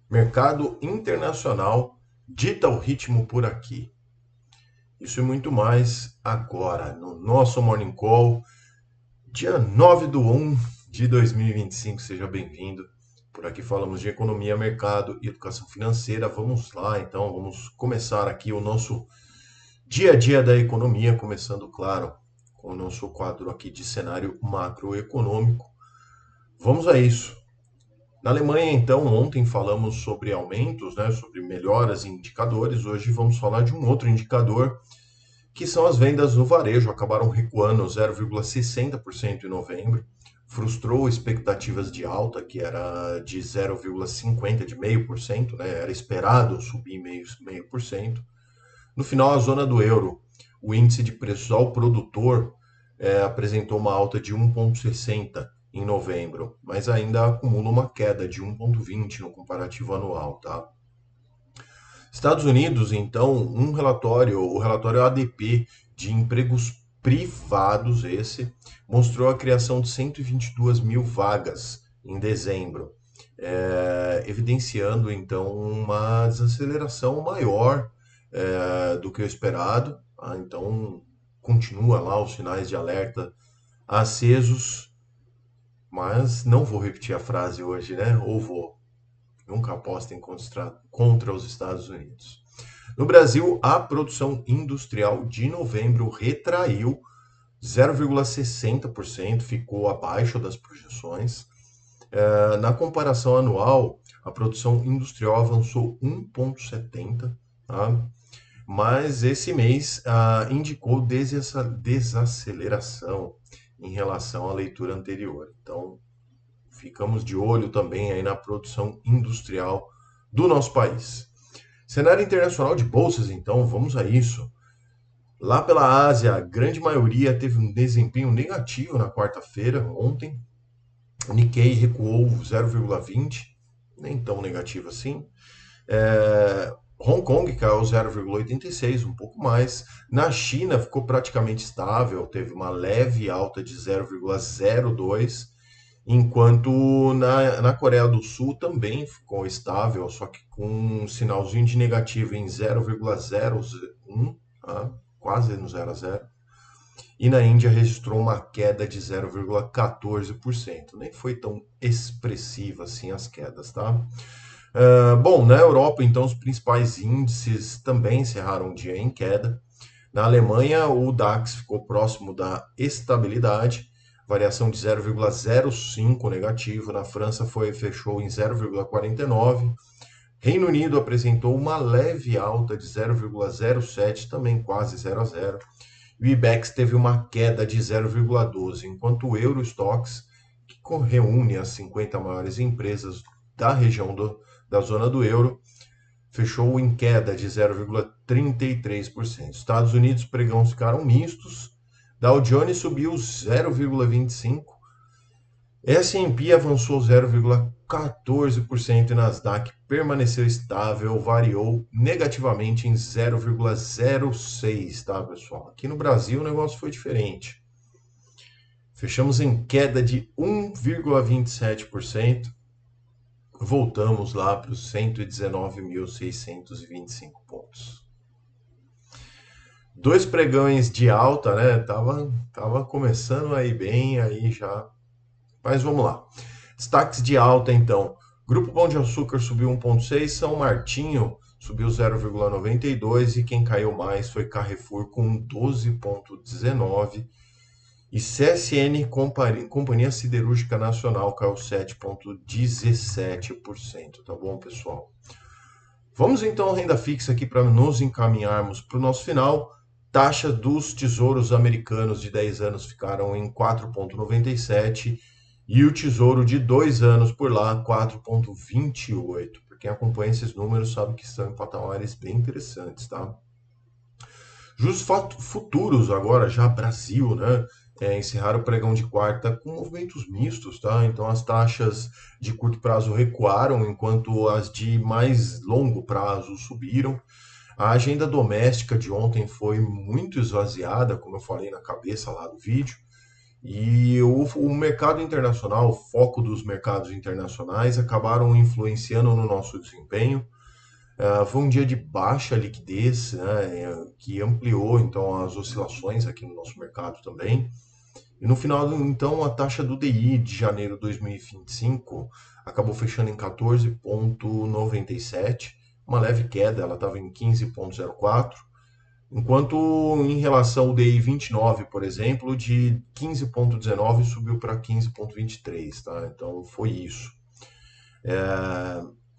Mercado internacional dita o ritmo por aqui. Isso e muito mais agora no nosso Morning Call, dia 9/1/2025. Seja bem-vindo. Por aqui falamos de economia, mercado e educação financeira. Vamos lá, então, vamos começar aqui o nosso dia a dia da economia, começando, claro, com o nosso quadro aqui de cenário macroeconômico. Vamos a isso. Na Alemanha, então, ontem falamos sobre aumentos, né, sobre melhoras em indicadores. Hoje vamos falar de um outro indicador, que são as vendas no varejo. Acabaram recuando 0,60% em novembro. Frustrou expectativas de alta, que era de 0,50%, de 0,5%, né? Era esperado subir 0,5%. No final, a zona do euro, o índice de preços ao produtor apresentou uma alta de 1,60 em novembro, mas ainda acumula uma queda de 1,20 no comparativo anual, tá? Estados Unidos, então, o relatório ADP de empregos privados, esse, mostrou a criação de 122 mil vagas em dezembro, evidenciando, então, uma desaceleração maior do que o esperado. Tá? Então, continua lá os sinais de alerta acesos, mas não vou repetir a frase hoje, né? Ou vou. Nunca apostem contra os Estados Unidos. No Brasil, a produção industrial de novembro retraiu 0,60%, ficou abaixo das projeções. Na comparação anual, a produção industrial avançou 1,70%, tá? Mas esse mês indicou desaceleração em relação à leitura anterior. Então, ficamos de olho também aí na produção industrial do nosso país. Cenário internacional de bolsas, então, vamos a isso. Lá pela Ásia, a grande maioria teve um desempenho negativo na quarta-feira, ontem. O Nikkei recuou 0,20, nem tão negativo assim. Hong Kong caiu 0,86, um pouco mais. Na China ficou praticamente estável, teve uma leve alta de 0,02, enquanto na Coreia do Sul também ficou estável, só que com um sinalzinho de negativo em 0,01, tá? Quase no 0 a 0. E na Índia registrou uma queda de 0,14%. Nem foi tão expressiva assim as quedas, tá? Bom, na Europa, então, os principais índices também encerraram o dia em queda. Na Alemanha, o DAX ficou próximo da estabilidade, variação de 0,05 negativo. Na França, fechou em 0,49. Reino Unido apresentou uma leve alta de 0,07, também quase 0 a 0. O IBEX teve uma queda de 0,12, enquanto o Eurostoxx, que reúne as 50 maiores empresas da região da zona do euro, fechou em queda de 0,33%. Estados Unidos, pregões ficaram mistos. Dow Jones subiu 0,25%. S&P avançou 0,14% e Nasdaq permaneceu estável, variou negativamente em 0,06%, tá, pessoal? Aqui no Brasil o negócio foi diferente. Fechamos em queda de 1,27%. Voltamos lá para os 119.625 pontos. Dois pregões de alta, né? Tava começando aí bem, aí já. Mas vamos lá. Destaques de alta, então. Grupo Pão de Açúcar subiu 1,6, São Martinho subiu 0,92 e quem caiu mais foi Carrefour com 12,19 e CSN, Companhia Siderúrgica Nacional, caiu 7,17%, tá bom, pessoal? Vamos então à renda fixa aqui para nos encaminharmos para o nosso final. Taxa dos tesouros americanos de 10 anos ficaram em 4,97 e o tesouro de 2 anos por lá 4,28. Para quem acompanha esses números sabe que estão em patamares bem interessantes, tá? Juros futuros agora, já Brasil, né? Encerraram o pregão de quarta com movimentos mistos, tá? Então as taxas de curto prazo recuaram, enquanto as de mais longo prazo subiram. A agenda doméstica de ontem foi muito esvaziada, como eu falei na cabeça lá do vídeo, E o mercado internacional, o foco dos mercados internacionais acabaram influenciando no nosso desempenho. Foi um dia de baixa liquidez, né, que ampliou então as oscilações aqui no nosso mercado também. E no final, então, a taxa do DI de janeiro de 2025 acabou fechando em 14,97, uma leve queda, ela estava em 15,04, enquanto em relação ao DI 29, por exemplo, de 15,19 subiu para 15,23, tá? Então foi isso.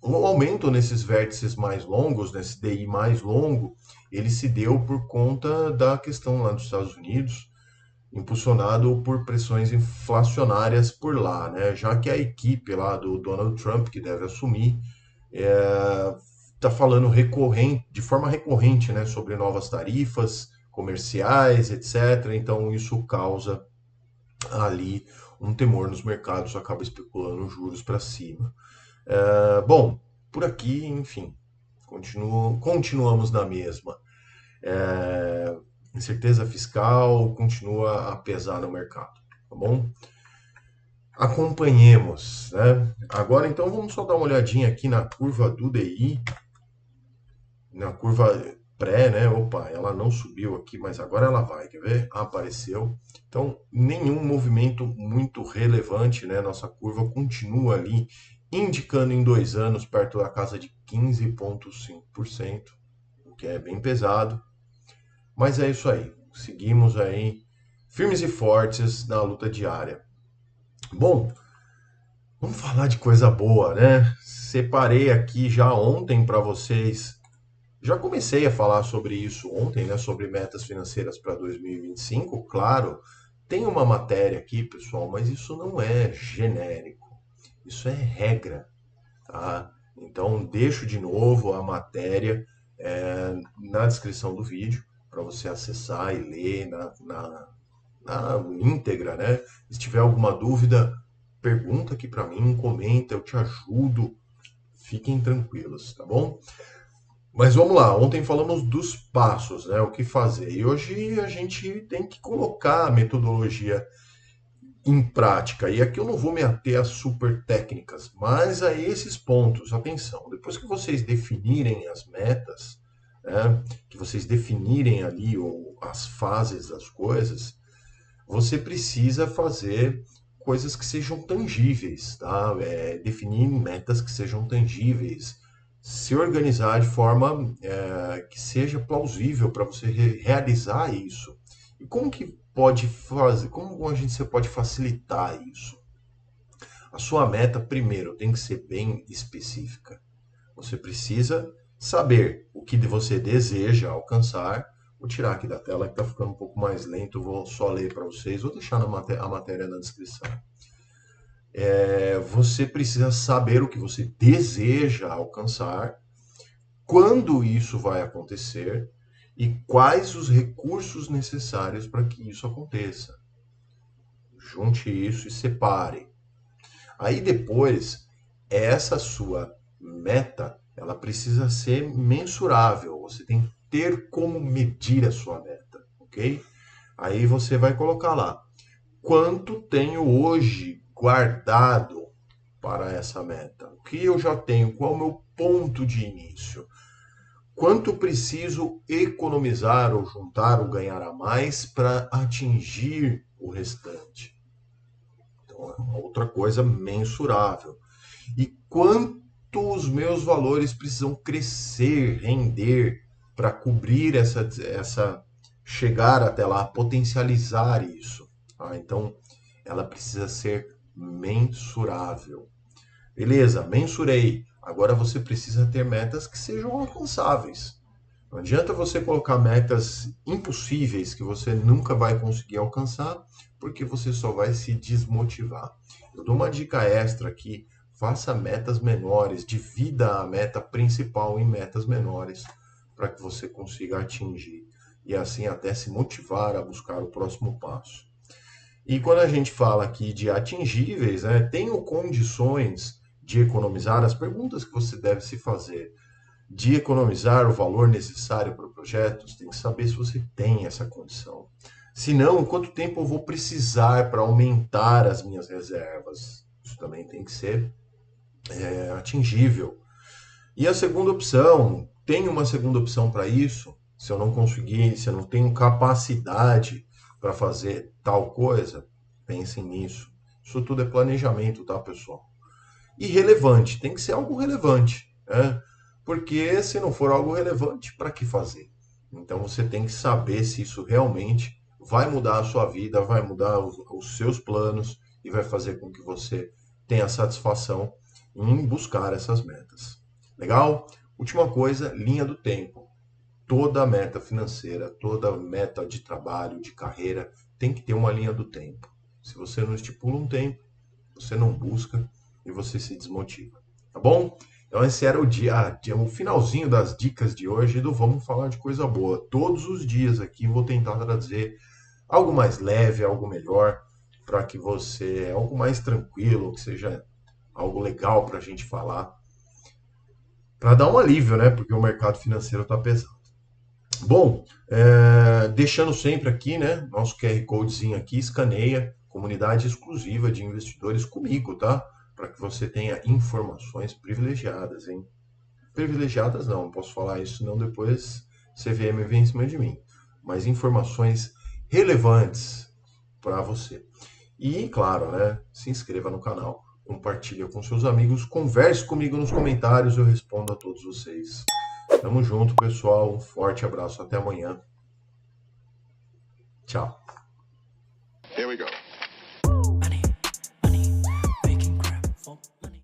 O aumento nesses vértices mais longos, nesse DI mais longo, ele se deu por conta da questão lá dos Estados Unidos, impulsionado por pressões inflacionárias por lá, né? Já que a equipe lá do Donald Trump, que deve assumir, está falando de forma recorrente, né, sobre novas tarifas comerciais, etc. Então isso causa ali um temor nos mercados, acaba especulando juros para cima. Bom, por aqui, enfim, continuamos na mesma. Incerteza fiscal continua a pesar no mercado, tá bom? Acompanhemos, né? Agora, então, vamos só dar uma olhadinha aqui na curva do DI, na curva pré, né? Opa, ela não subiu aqui, mas agora ela vai, quer ver? Apareceu. Então, nenhum movimento muito relevante, né? Nossa curva continua ali, indicando em 2 anos, perto da casa de 15,5%, o que é bem pesado. Mas é isso aí. Seguimos aí firmes e fortes na luta diária. Bom, vamos falar de coisa boa, né? Separei aqui já ontem para vocês. Já comecei a falar sobre isso ontem, né? Sobre metas financeiras para 2025. Claro, tem uma matéria aqui, pessoal, mas isso não é genérico. Isso é regra, tá? Então, deixo de novo a matéria na descrição do vídeo para você acessar e ler na íntegra, né? Se tiver alguma dúvida, pergunta aqui para mim, comenta, eu te ajudo. Fiquem tranquilos, tá bom? Mas vamos lá, ontem falamos dos passos, né? O que fazer. E hoje a gente tem que colocar a metodologia em prática. E aqui eu não vou me ater a super técnicas, mas a esses pontos. Atenção, depois que vocês definirem as metas, né? Que vocês definirem ali as fases das coisas, você precisa fazer coisas que sejam tangíveis, tá? Definir metas que sejam tangíveis, se organizar de forma que seja plausível para você realizar isso. E como que pode fazer? Como a gente pode facilitar isso? A sua meta, primeiro, tem que ser bem específica. Você precisa saber o que você deseja alcançar. Vou tirar aqui da tela que está ficando um pouco mais lento, vou só ler para vocês, vou deixar a matéria na descrição. Você precisa saber o que você deseja alcançar, quando isso vai acontecer e quais os recursos necessários para que isso aconteça. Junte isso e separe. Aí depois, essa sua meta, ela precisa ser mensurável. Você tem que ter como medir a sua meta, ok? Aí você vai colocar lá, quanto tenho hoje guardado para essa meta? O que eu já tenho? Qual é o meu ponto de início? Quanto preciso economizar ou juntar ou ganhar a mais para atingir o restante? Então, é uma outra coisa mensurável. E quanto os meus valores precisam crescer, render para cobrir chegar até lá, potencializar isso. Tá? Então, ela precisa ser mensurável. Beleza, mensurei. Agora você precisa ter metas que sejam alcançáveis. Não adianta você colocar metas impossíveis que você nunca vai conseguir alcançar, porque você só vai se desmotivar. Eu dou uma dica extra aqui: faça metas menores, divida a meta principal em metas menores, para que você consiga atingir e assim até se motivar a buscar o próximo passo. E quando a gente fala aqui de atingíveis, né, tenho condições de economizar? As perguntas que você deve se fazer de economizar o valor necessário para o projeto, você tem que saber se você tem essa condição. Se não, quanto tempo eu vou precisar para aumentar as minhas reservas? Isso também tem que ser atingível. E a segunda opção, tem uma segunda opção para isso? Se eu não conseguir, se eu não tenho capacidade para fazer tal coisa, pensem nisso. Isso tudo é planejamento, tá, pessoal? E relevante, tem que ser algo relevante, né? Porque se não for algo relevante, para que fazer? Então você tem que saber se isso realmente vai mudar a sua vida, vai mudar os seus planos e vai fazer com que você tenha satisfação em buscar essas metas. Legal? Última coisa, linha do tempo. Toda meta financeira, toda meta de trabalho, de carreira, tem que ter uma linha do tempo. Se você não estipula um tempo, você não busca e você se desmotiva. Tá bom? Então esse era o finalzinho das dicas de hoje do Vamos Falar de Coisa Boa. Todos os dias aqui vou tentar trazer algo mais leve, algo melhor, para que você, algo mais tranquilo, que seja algo legal para a gente falar, para dar um alívio, né? Porque o mercado financeiro está pesado. Bom, deixando sempre aqui, né? Nosso QR Codezinho aqui, escaneia, comunidade exclusiva de investidores comigo, tá? Para que você tenha informações privilegiadas, hein? Privilegiadas não posso falar isso, senão depois CVM vem em cima de mim. Mas informações relevantes para você. E, claro, né? Se inscreva no canal, compartilha com seus amigos, converse comigo nos comentários, eu respondo a todos vocês. Tamo junto, pessoal. Um forte abraço. Até amanhã. Tchau.